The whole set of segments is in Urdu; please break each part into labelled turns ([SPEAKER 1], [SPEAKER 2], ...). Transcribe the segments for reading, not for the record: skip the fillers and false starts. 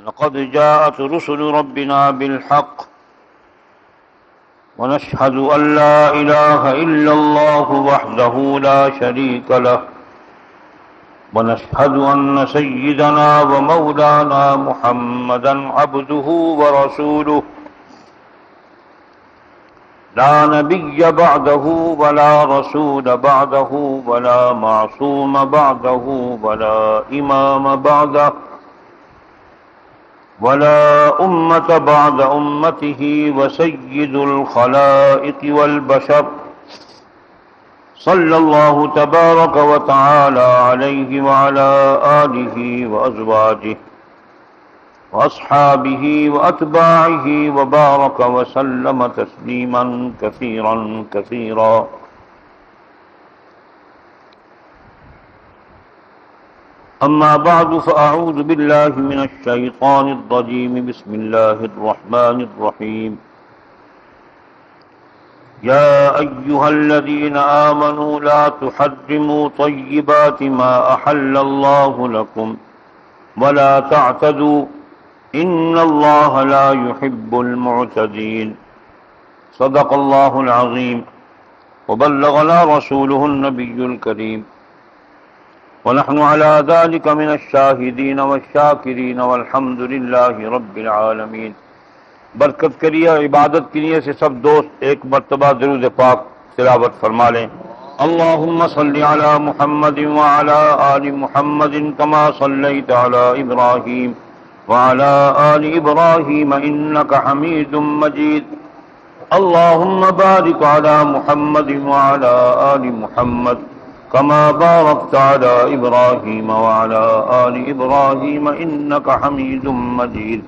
[SPEAKER 1] لقد جاءت رسل ربنا بالحق ونشهد أن لا إله إلا الله وحده لا شريك له ونشهد أن سيدنا ومولانا محمدا عبده ورسوله لا نبي بعده ولا رسول بعده ولا معصوم بعده ولا إمام بعده ولا أمة بعد أمته وسيد الخلائق والبشر صلى الله تبارك وتعالى عليه وعلى آله وأزواجه وأصحابه وأتباعه وبارك وسلم تسليما كثيرا كثيرا. أما بعد فأعوذ بالله من الشيطان الرجيم. بسم الله الرحمن الرحيم. يا أيها الذين آمنوا لا تحرموا طيبات ما أحل الله لكم ولا تعتدوا إن الله لا يحب المعتدين. صدق الله العظيم وبلغنا رسوله النبي الكريم ونحن على ذلك من الشاهدين والشاكرين والحمد لله رب العالمين. برکت کریے عبادت کے لیے سے سب دوست ایک مرتبہ درود پاک تلاوت فرما لیں. اللهم صل على محمد وعلى آل محمد كما صليت على إبراهيم وعلى آل إبراهيم إنك حميد مجيد. اللهم بارك على محمد وعلى آل محمد كما باركت على إبراهيم وعلى آل إبراهيم إنك حميد مجيد.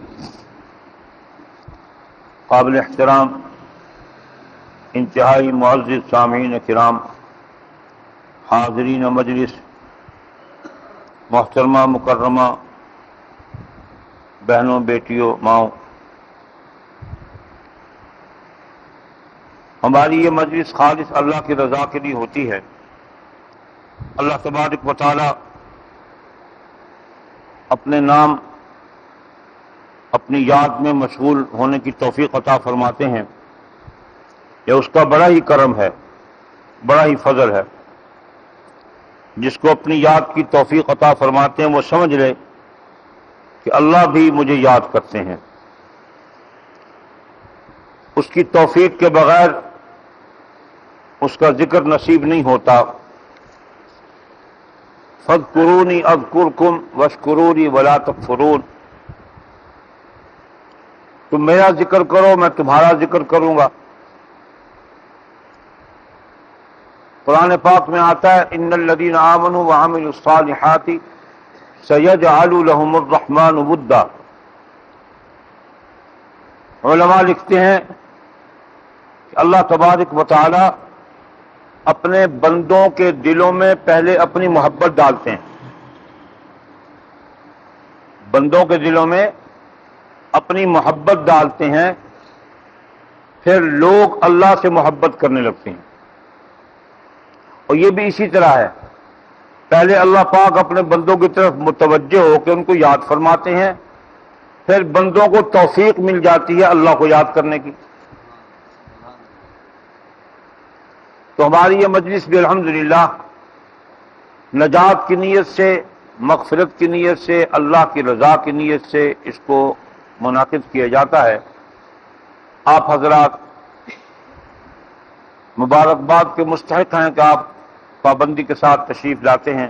[SPEAKER 1] قابل احترام انتہائی معزز سامعین کرام، حاضرین مجلس، محترمہ مکرمہ بہنوں، بیٹیوں، ماؤں، ہماری یہ مجلس خالص اللہ کی رضا کے لیے ہوتی ہے. اللہ تبارک و تعالی اپنے نام، اپنی یاد میں مشغول ہونے کی توفیق عطا فرماتے ہیں. یہ اس کا بڑا ہی کرم ہے، بڑا ہی فضل ہے. جس کو اپنی یاد کی توفیق عطا فرماتے ہیں وہ سمجھ لے کہ اللہ بھی مجھے یاد کرتے ہیں. اس کی توفیق کے بغیر اس کا ذکر نصیب نہیں ہوتا. فاذکرونی اذکرکم واشکرونی ولا تکفرون. تم میرا ذکر کرو، میں تمہارا ذکر کروں گا. قرآن پاک میں آتا ہے ان الذین آمنوا وعملوا الصالحات سیجعل لهم الرحمن ودا. علماء لکھتے ہیں کہ اللہ تبارک و تعالی اپنے بندوں کے دلوں میں پہلے اپنی محبت ڈالتے ہیں. بندوں کے دلوں میں اپنی محبت ڈالتے ہیں، پھر لوگ اللہ سے محبت کرنے لگتے ہیں. اور یہ بھی اسی طرح ہے، پہلے اللہ پاک اپنے بندوں کی طرف متوجہ ہو کے ان کو یاد فرماتے ہیں، پھر بندوں کو توفیق مل جاتی ہے اللہ کو یاد کرنے کی. تو ہماری یہ مجلس بھی الحمدللہ نجات کی نیت سے، مغفرت کی نیت سے، اللہ کی رضا کی نیت سے اس کو منعقد کیا جاتا ہے. آپ حضرات مبارکباد کے مستحق ہیں کہ آپ پابندی کے ساتھ تشریف لاتے ہیں.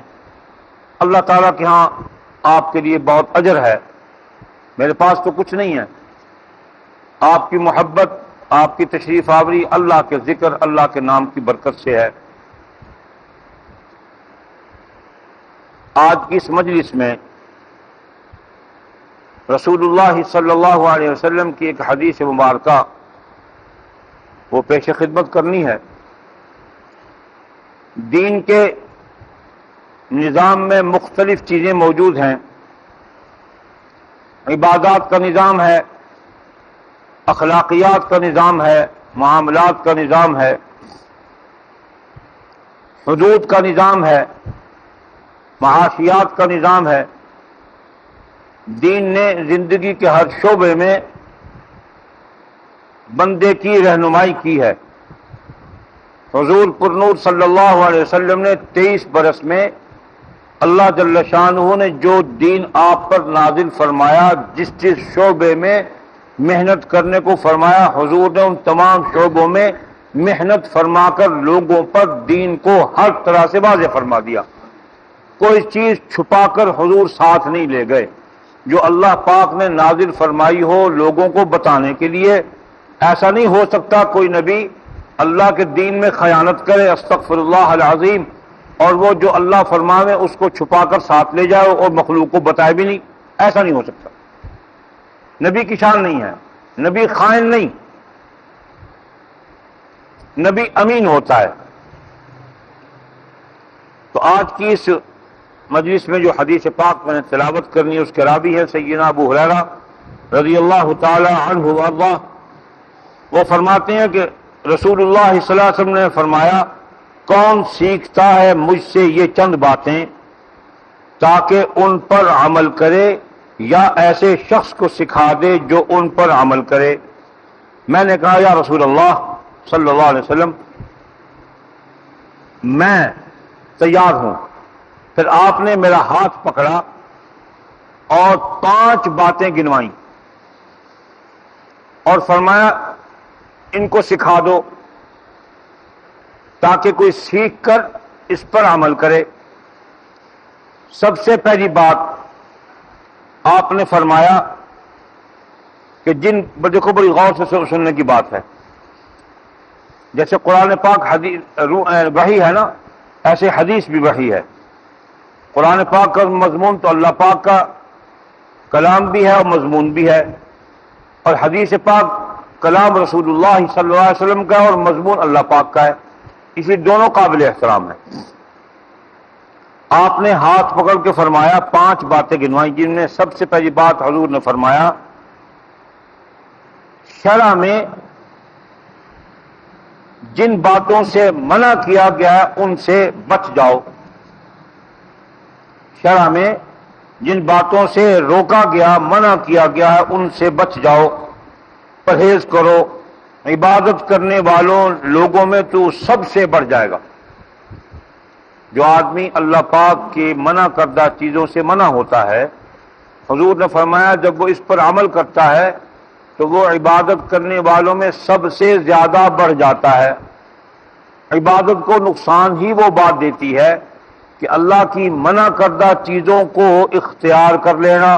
[SPEAKER 1] اللہ تعالیٰ کے ہاں آپ کے لیے بہت اجر ہے. میرے پاس تو کچھ نہیں ہے. آپ کی محبت، آپ کی تشریف آوری اللہ کے ذکر، اللہ کے نام کی برکت سے ہے. آج کی اس مجلس میں رسول اللہ صلی اللہ علیہ وسلم کی ایک حدیث مبارکہ وہ پیش خدمت کرنی ہے. دین کے نظام میں مختلف چیزیں موجود ہیں. عبادات کا نظام ہے، اخلاقیات کا نظام ہے، معاملات کا نظام ہے، حدود کا نظام ہے، معاشیات کا نظام ہے. دین نے زندگی کے ہر شعبے میں بندے کی رہنمائی کی ہے۔ حضور پرنور صلی اللہ علیہ وسلم نے 23 برس میں اللہ جل شانہ نے جو دین آپ پر نازل فرمایا، جس جس شعبے میں محنت کرنے کو فرمایا، حضور نے ان تمام شعبوں میں محنت فرما کر لوگوں پر دین کو ہر طرح سے واضح فرما دیا۔ کوئی چیز چھپا کر حضور ساتھ نہیں لے گئے۔ جو اللہ پاک نے نازل فرمائی ہو لوگوں کو بتانے کے لیے، ایسا نہیں ہو سکتا کوئی نبی اللہ کے دین میں خیانت کرے، استغفر اللہ العظیم، اور وہ جو اللہ فرماوے اس کو چھپا کر ساتھ لے جائے اور مخلوق کو بتائے بھی نہیں۔ ایسا نہیں ہو سکتا، نبی کی شان نہیں ہے۔ نبی خائن نہیں، نبی امین ہوتا ہے۔ تو آج کی اس مجلس میں جو حدیث پاک میں نے تلاوت کرنی ہے، اس کے راوی ہے سیدنا ابو ہریرہ رضی اللہ تعالی عنہ وارضاہ۔ وہ فرماتے ہیں کہ رسول اللہ صلی اللہ علیہ وسلم نے فرمایا، کون سیکھتا ہے مجھ سے یہ چند باتیں تاکہ ان پر عمل کرے، یا ایسے شخص کو سکھا دے جو ان پر عمل کرے۔ میں نے کہا یا رسول اللہ صلی اللہ علیہ وسلم، میں تیار ہوں۔ پھر آپ نے میرا ہاتھ پکڑا اور 5 باتیں گنوائیں اور فرمایا ان کو سکھا دو تاکہ کوئی سیکھ کر اس پر عمل کرے۔ سب سے پہلی بات آپ نے فرمایا کہ دیکھو بڑی غور سے سننے کی بات ہے، جیسے قرآن پاک وحی ہے نا، ایسے حدیث بھی وحی ہے۔ قرآن پاک کا مضمون تو اللہ پاک کا کلام بھی ہے اور مضمون بھی ہے، اور حدیث پاک کلام رسول اللہ صلی اللہ علیہ وسلم کا ہے اور مضمون اللہ پاک کا ہے، اسی دونوں قابل احترام ہیں۔ آپ نے ہاتھ پکڑ کے فرمایا 5 باتیں گنوائیں، جن میں سب سے پہلی بات حضور نے فرمایا، شرع میں جن باتوں سے منع کیا گیا ہے ان سے بچ جاؤ۔ شرع میں جن باتوں سے روکا گیا، منع کیا گیا ہے، ان سے بچ جاؤ، پرہیز کرو۔ عبادت کرنے والوں لوگوں میں تو سب سے بڑھ جائے گا۔ جو آدمی اللہ پاک کی منع کردہ چیزوں سے منع ہوتا ہے، حضور نے فرمایا جب وہ اس پر عمل کرتا ہے تو وہ عبادت کرنے والوں میں سب سے زیادہ بڑھ جاتا ہے۔ عبادت کو نقصان ہی وہ بات دیتی ہے کہ اللہ کی منع کردہ چیزوں کو اختیار کر لینا،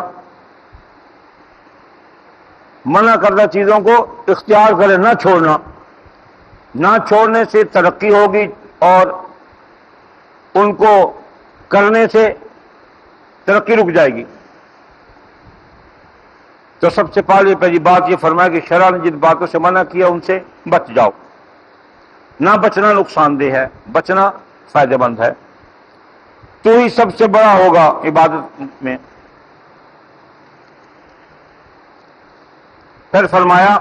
[SPEAKER 1] منع کردہ چیزوں کو اختیار کرے، نہ چھوڑنا۔ نہ چھوڑنے سے ترقی ہوگی اور ان کو کرنے سے ترقی رک جائے گی۔ تو سب سے پہلی بات یہ فرمایا کہ شرع نے جن باتوں سے منع کیا ان سے بچ جاؤ۔ نہ بچنا نقصان دہ ہے، بچنا فائدہ مند ہے، تو ہی سب سے بڑا ہوگا عبادت میں۔ پھر فرمایا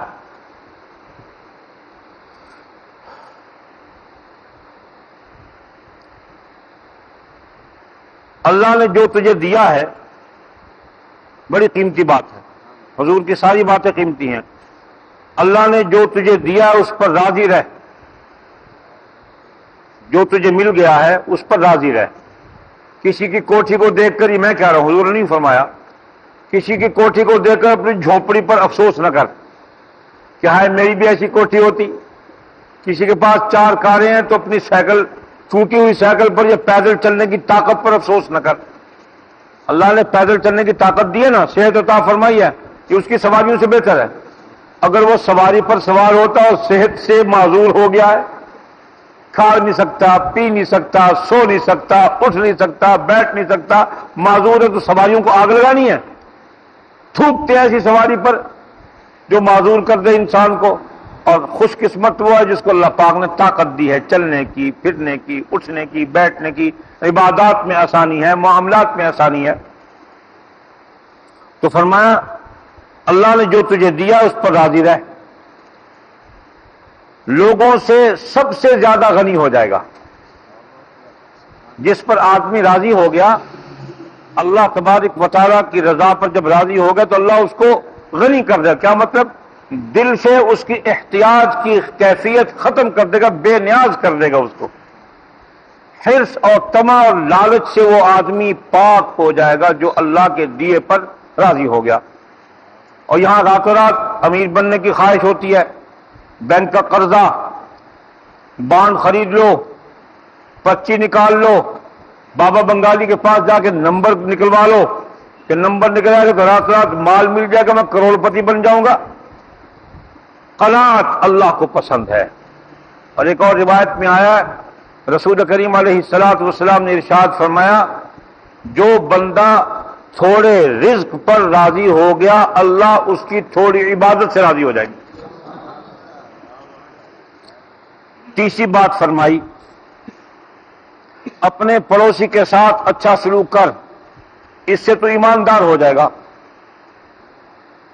[SPEAKER 1] اللہ نے جو تجھے دیا ہے بڑی قیمتی بات ہے، حضور کی ساری باتیں قیمتی ہیں۔ اللہ نے جو تجھے دیا ہے اس پر راضی رہ، جو تجھے مل گیا ہے اس پر راضی رہ۔ کسی کی کوٹھی کو دیکھ کر ہی میں کہہ رہا ہوں، حضور نے نہیں فرمایا، کسی کی کوٹھی کو دیکھ کر اپنی جھونپڑی پر افسوس نہ کر کہ ہائے میری بھی ایسی کوٹھی ہوتی۔ کسی کے پاس 4 کاریں ہیں تو اپنی سائیکل، ٹوٹی ہوئی سائیکل پر یا پیدل چلنے کی طاقت پر افسوس نہ کر۔ اللہ نے پیدل چلنے کی طاقت دی ہے نا، صحت عطا فرمائی ہے، کہ اس کی سواریوں سے بہتر ہے۔ اگر وہ سواری پر سوار ہوتا اور صحت سے معذور ہو گیا ہے، کھا نہیں سکتا، پی نہیں سکتا، سو نہیں سکتا، اٹھ نہیں سکتا، بیٹھ نہیں سکتا، معذور ہے، تو سواریوں کو آگ لگانی ہے؟ تھوکتے ہیں ایسی سواری پر جو معذور کر دے انسان کو۔ اور خوش قسمت وہ ہے جس کو اللہ پاک نے طاقت دی ہے چلنے کی، پھرنے کی، اٹھنے کی، بیٹھنے کی، عبادات میں آسانی ہے، معاملات میں آسانی ہے۔ تو فرمایا اللہ نے جو تجھے دیا اس پر راضی رہ، لوگوں سے سب سے زیادہ غنی ہو جائے گا۔ جس پر آدمی راضی ہو گیا اللہ تبارک و تعالیٰ کی رضا پر جب راضی ہو گئے تو اللہ اس کو غنی کر دے گا. کیا مطلب؟ دل سے اس کی احتیاج کی کیفیت ختم کر دے گا، بے نیاز کر دے گا اس کو. حرص اور طمع اور لالچ سے وہ آدمی پاک ہو جائے گا جو اللہ کے دیے پر راضی ہو گیا. اور یہاں راتوں رات امیر بننے کی خواہش ہوتی ہے، بینک کا قرضہ، بانڈ خرید لو، پرچی نکال لو، بابا بنگالی کے پاس جا کے نمبر نکلوا لو کہ نمبر نکل جائے گا تو رات رات مال مل جائے گا، میں کروڑ پتی بن جاؤں گا. قناعت اللہ کو پسند ہے. اور ایک اور روایت میں آیا ہے، رسول کریم علیہ الصلوۃ والسلام نے ارشاد فرمایا، جو بندہ تھوڑے رزق پر راضی ہو گیا اللہ اس کی تھوڑی عبادت سے راضی ہو جائے گی. تیسری بات فرمائی، اپنے پڑوسی کے ساتھ اچھا سلوک کر، اس سے تو ایماندار ہو جائے گا.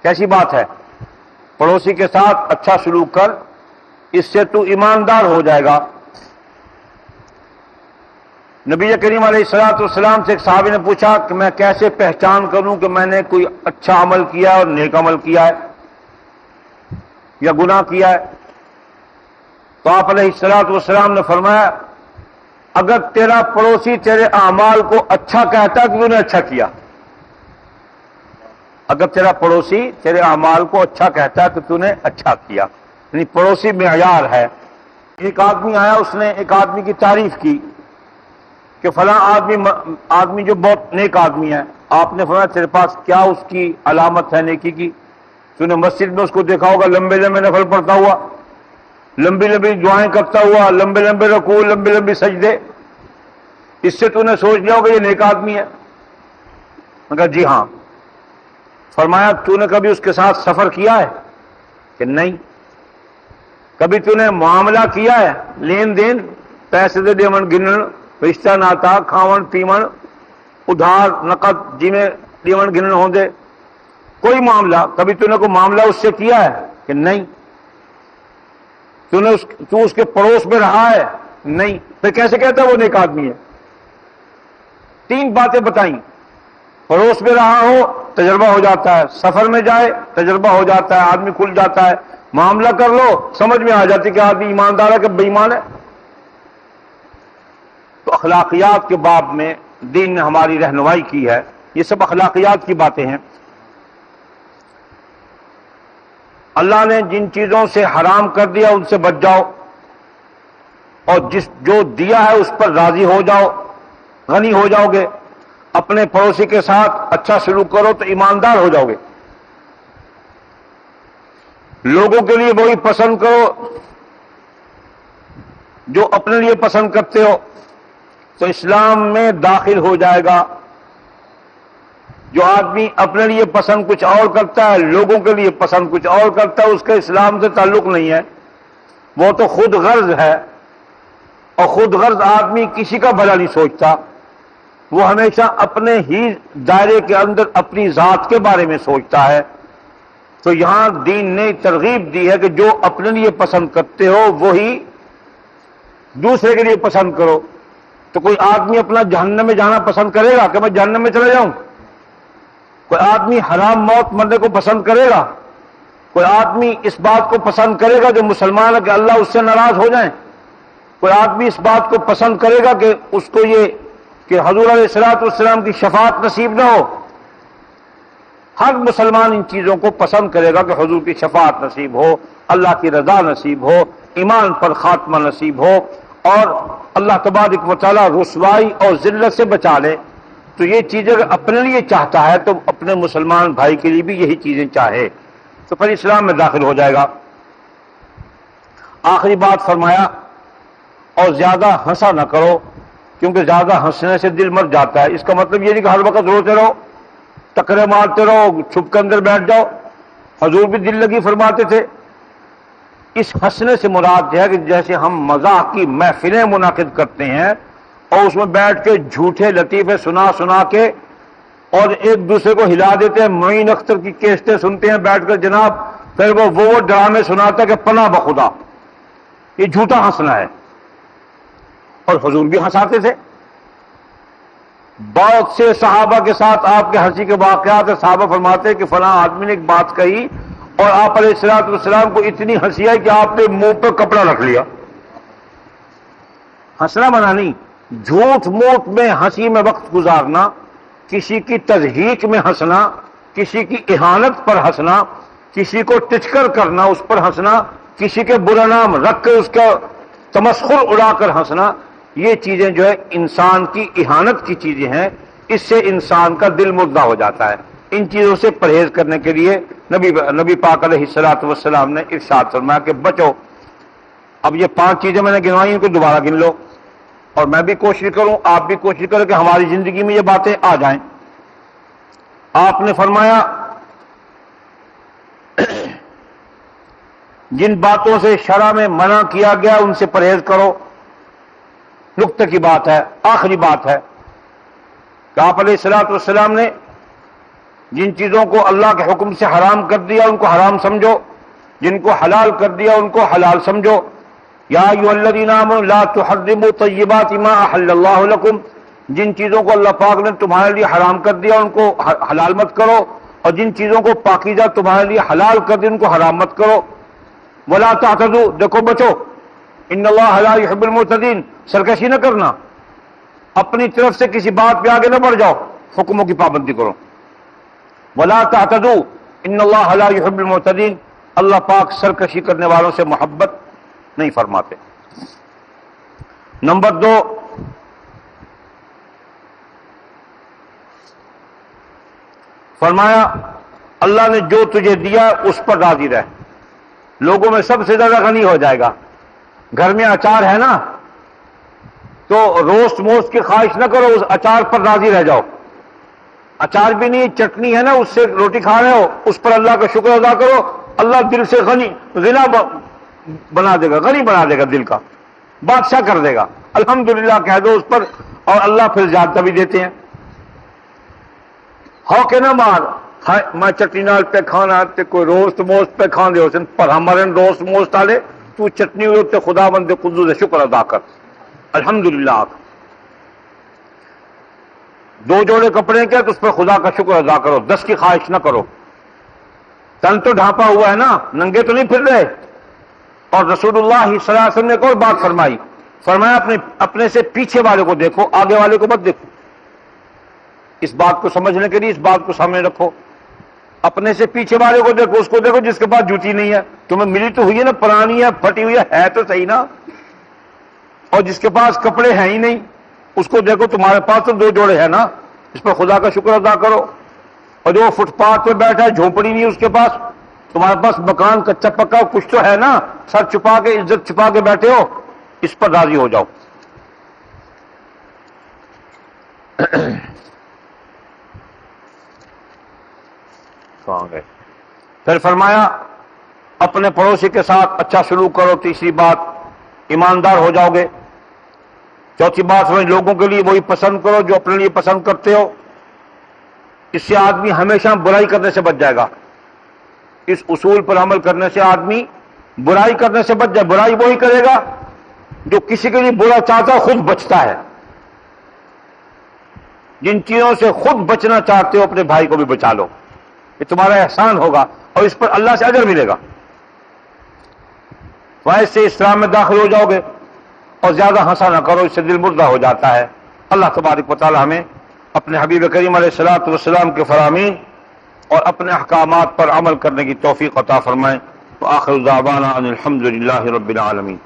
[SPEAKER 1] کیسی بات ہے؟ پڑوسی کے ساتھ اچھا سلوک کر، اس سے تو ایماندار ہو جائے گا. نبی کریم علیہ الصلوۃ والسلام سے ایک صحابی نے پوچھا کہ میں کیسے پہچان کروں کہ میں نے کوئی اچھا عمل کیا ہے اور نیک عمل کیا ہے یا گناہ کیا ہے؟ تو آپ علیہ الصلوۃ والسلام نے فرمایا، اگر تیرا پڑوسی تیرے اعمال کو اچھا کہتا ہے تو تو نے اچھا کیا. اگر تیرا پڑوسی تیرے اعمال کو اچھا کہتا ہے تو تو نے اچھا کیا. یعنی پڑوسی معیار ہے. ایک آدمی آیا، اس نے ایک آدمی کی تعریف کی کہ فلاں آدمی جو بہت نیک آدمی ہے. آپ نے فرمایا تیرے پاس کیا اس کی علامت ہے نیکی کی؟ تو نے مسجد میں اس کو دیکھا ہوگا لمبے لمبے نفل پڑھتا ہوا، لمبی لمبی دعائیں کرتا ہوا، لمبے لمبے رکوع، لمبے لمبے سجدے. اس سے تو نے سوچ لیا ہوگا یہ نیک آدمی ہے. میں کہا جی ہاں. فرمایا تو نے کبھی اس کے ساتھ سفر کیا ہے کہ نہیں؟ کبھی تو نے معاملہ کیا ہے، لین دین، پیسے دے دیون گنن، رشتہ ناتا، کھاون پیون، ادھار نقد جی میں دیون گنن ہوں دے، کوئی معاملہ کبھی تو نے کوئی معاملہ اس سے کیا ہے کہ نہیں؟ تو اس کے پڑوس میں رہا ہے؟ نہیں. پھر کیسے کہتا ہے وہ نیک آدمی ہے؟ تین باتیں بتائیں. پڑوس میں رہا ہو تجربہ ہو جاتا ہے، سفر میں جائے تجربہ ہو جاتا ہے، آدمی کھل جاتا ہے، معاملہ کر لو سمجھ میں آ جاتی کہ آدمی ایماندار ہے کہ بے ایمان ہے. تو اخلاقیات کے باب میں دین نے ہماری رہنمائی کی ہے. یہ سب اخلاقیات کی باتیں ہیں. اللہ نے جن چیزوں سے حرام کر دیا ان سے بچ جاؤ، اور جو دیا ہے اس پر راضی ہو جاؤ، غنی ہو جاؤ گے. اپنے پڑوسی کے ساتھ اچھا سلوک کرو تو ایماندار ہو جاؤ گے. لوگوں کے لیے وہی پسند کرو جو اپنے لیے پسند کرتے ہو تو اسلام میں داخل ہو جائے گا. جو آدمی اپنے لیے پسند کچھ اور کرتا ہے، لوگوں کے لیے پسند کچھ اور کرتا ہے، اس کا اسلام سے تعلق نہیں ہے، وہ تو خود غرض ہے. اور خود غرض آدمی کسی کا بھلا نہیں سوچتا، وہ ہمیشہ اپنے ہی دائرے کے اندر اپنی ذات کے بارے میں سوچتا ہے. تو یہاں دین نے ترغیب دی ہے کہ جو اپنے لیے پسند کرتے ہو وہی دوسرے کے لیے پسند کرو. تو کوئی آدمی اپنا جہنم میں جانا پسند کرے گا کہ میں جہنم میں چلا جاؤں؟ کوئی آدمی حرام موت مرنے کو پسند کرے گا؟ کوئی آدمی اس بات کو پسند کرے گا جو مسلمان ہے کہ اللہ اس سے ناراض ہو جائیں؟ کوئی آدمی اس بات کو پسند کرے گا کہ اس کو یہ کہ حضور علیہ الصلوۃ والسلام کی شفاعت نصیب نہ ہو؟ ہر مسلمان ان چیزوں کو پسند کرے گا کہ حضور کی شفاعت نصیب ہو، اللہ کی رضا نصیب ہو، ایمان پر خاتمہ نصیب ہو، اور اللہ تبارک و تعالی رسوائی اور ذلت سے بچا لے. تو یہ چیزیں اگر اپنے لیے چاہتا ہے تو اپنے مسلمان بھائی کے لیے بھی یہی چیزیں چاہے تو پھر اسلام میں داخل ہو جائے گا. آخری بات فرمایا، اور زیادہ ہنسا نہ کرو کیونکہ زیادہ ہنسنے سے دل مر جاتا ہے. اس کا مطلب یہ نہیں کہ ہر وقت روتے رہو، ٹکرے مارتے رہو، چھپ کے اندر بیٹھ جاؤ. حضور بھی دل لگی فرماتے تھے. اس ہنسنے سے مراد یہ ہے کہ جیسے ہم مذاق کی محفلیں منعقد کرتے ہیں اور اس میں بیٹھ کے جھوٹے لطیفے سنا کے اور ایک دوسرے کو ہلا دیتے ہیں. معین اختر کی کیسٹیں سنتے ہیں بیٹھ کر جناب، پھر وہ ڈرامے سناتا ہے کہ پناہ بخدا. یہ جھوٹا ہنسنا ہے. اور حضور بھی ہنساتے تھے. بہت سے صحابہ کے ساتھ آپ کے ہنسی کے واقعات، صحابہ فرماتے کہ فلاں آدمی نے ایک بات کہی اور آپ علیہ الصلوۃ والسلام کو اتنی ہنسی آئی کہ آپ نے منہ پہ کپڑا رکھ لیا. ہنسنا منع نہیں، جھوٹ موٹ میں ہنسی میں وقت گزارنا، کسی کی تضحیک میں ہنسنا، کسی کی اہانت پر ہنسنا، کسی کو ٹچکر کرنا اس پر ہنسنا، کسی کے برا نام رکھ کے اس کا تمسخر اڑا کر ہنسنا، یہ چیزیں جو ہے انسان کی اہانت کی چیزیں ہیں. اس سے انسان کا دل مردہ ہو جاتا ہے. ان چیزوں سے پرہیز کرنے کے لیے نبی پاک علیہ الصلوۃ والسلام نے ارشاد فرمایا کہ بچو. اب یہ 5 چیزیں میں نے گنوائی، ان کو دوبارہ گن لو، اور میں بھی کوشش کروں، آپ بھی کوشش کریں کہ ہماری زندگی میں یہ باتیں آ جائیں. آپ نے فرمایا جن باتوں سے شرع میں منع کیا گیا ان سے پرہیز کرو. نقطے کی بات ہے، آخری بات ہے کہ آپ علیہ الصلوۃ والسلام نے جن چیزوں کو اللہ کے حکم سے حرام کر دیا ان کو حرام سمجھو، جن کو حلال کر دیا ان کو حلال سمجھو. یا ایھا الذین آمنوا لا تحرموا طیبات ما احل اللہ لکم، جن چیزوں کو اللہ پاک نے تمہارے لیے حرام کر دیا ان کو حلال مت کرو، اور جن چیزوں کو پاکیزہ تمہارے لیے حلال کر دیا ان کو حرام مت کرو. ولا تعتدوا، دیکھو بچو، ان اللہ لا يحب المعتدین، سرکشی نہ کرنا، اپنی طرف سے کسی بات پہ آگے نہ بڑھ جاؤ، حکموں کی پابندی کرو. ولا تعتدوا ان اللہ لا يحب المعتدین، اللہ پاک سرکشی کرنے والوں سے محبت نہیں فرماتے. نمبر 2، فرمایا اللہ نے جو تجھے دیا اس پر راضی رہ. لوگوں میں سب سے زیادہ غنی ہو جائے گا. گھر میں اچار ہے نا تو روسٹ موسٹ کی خواہش نہ کرو، اس اچار پر راضی رہ جاؤ. اچار بھی نہیں، چٹنی ہے نا، اس سے روٹی کھا رہے ہو، اس پر اللہ کا شکر ادا کرو. اللہ دل سے غنی بنا دے گا، غنی بنا دے گا، دل کا بادشاہ کر دے گا. الحمدللہ کہہ دو اس پر، اور اللہ پھر زیادہ بھی دیتے ہیں. ہو کے نہ مار میں چٹنی نال پہ کھانا تے کوئی روسٹ موسٹ پہ کھان دے حسن پر ہمارے روسٹ موسٹ آلے تو چٹنی ہوئے تے خدا بند قدوس شکر ادا کر. الحمدللہ 2 جوڑے کپڑے کیا تو اس پر خدا کا شکر ادا کرو، 10 کی خواہش نہ کرو. تن تو ڈھانپا ہوا ہے نا، ننگے تو نہیں پھر رہے. اور رسول اللہ صلی اللہ علیہ وسلم نے ایک اور بات فرمائی، فرمایا اپنے سے پیچھے والے کو دیکھو، آگے والے کو مت دیکھو. اس بات کو سمجھنے کے لیے اس بات کو سامنے رکھو. اپنے سے پیچھے والے کو دیکھو، اس کو دیکھو جس کے پاس جوتی نہیں ہے. تمہیں ملی تو ہوئی ہے نا، پرانی ہے، پھٹی ہوئی ہے تو صحیح نا. اور جس کے پاس کپڑے ہیں ہی نہیں اس کو دیکھو، تمہارے پاس تو 2 جوڑے ہیں نا، اس پر خدا کا شکر ادا کرو. اور جو فٹ پاتھ پہ بیٹھا ہے، جھونپڑی نہیں اس کے پاس، تمہارے پاس مکان کچا پکا کچھ تو ہے نا، سر چھپا کے عزت چھپا کے بیٹھے ہو، اس پر راضی ہو جاؤ. کہاں گئے؟ پھر فرمایا اپنے پڑوسی کے ساتھ اچھا سلوک کرو. تیسری بات، ایماندار ہو جاؤ گے. چوتھی بات، لوگوں کے لیے وہی پسند کرو جو اپنے لیے پسند کرتے ہو. اس سے آدمی ہمیشہ برائی کرنے سے بچ جائے گا. اس اصول پر عمل کرنے سے آدمی برائی کرنے سے بچ جائے. برائی وہی کرے گا جو کسی کے لیے برا چاہتا ہے، خود بچتا ہے. جن چیزوں سے خود بچنا چاہتے ہو اپنے بھائی کو بھی بچا لو، یہ تمہارا احسان ہوگا اور اس پر اللہ سے اجر ملے گا. ویسے سے اسلام میں داخل ہو جاؤ گے. اور زیادہ ہنسا نہ کرو، اس سے دل مردہ ہو جاتا ہے. اللہ تبارک و تعالی ہمیں اپنے حبیب کریم علیہ الصلوۃ والسلام کے فرامین اور اپنے احکامات پر عمل کرنے کی توفیق عطا فرمائے. وآخر دعوانا ان الحمد للہ رب العالمین.